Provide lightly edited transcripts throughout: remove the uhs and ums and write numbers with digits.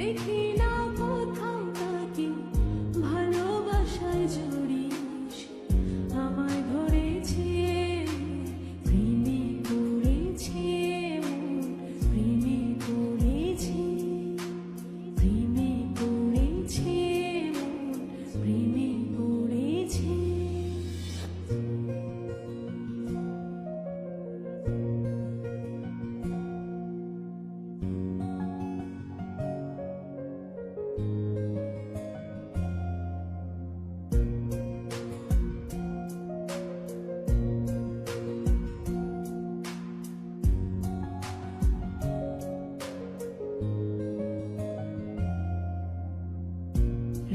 দেখি না কোথাও তাকে ভালোবাসায় জড়িস আমায় ধরেছে প্রেমে পড়েছে প্রেমে পড়েছে প্রেমে পড়েছে প্রেমে পড়েছে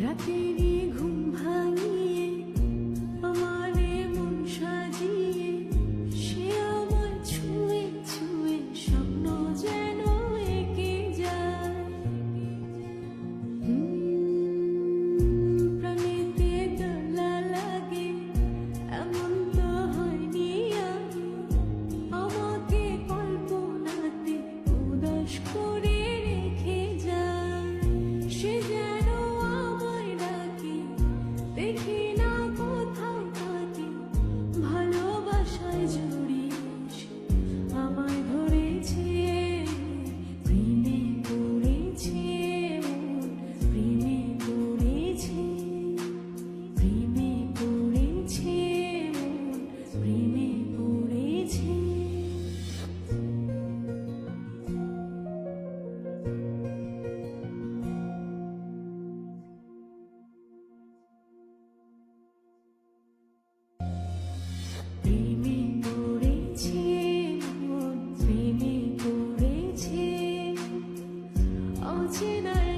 রাতেরই ঘুম ভাঙিয়ে আমার মন সাজিয়ে সে আমায় ছুঁয়ে ছুঁয়ে স্বপ্ন যেন এঁকে যায় প্রাণেতে দোলা লাগে এমন তো হয়নি আগে আমাকে কল্পনাতে উদাস করে রেখে যায় সে যেন দেখি না কোথাও তাকে ভালোবাসায় জড়িস আমায় ধরেছে প্রেমে পড়েছে প্রেমে পড়েছে প্রেমে পড়েছে প্রেমে পড়েছে প্রেমে পড়েছে প্রেমে পড়েছে অচেনা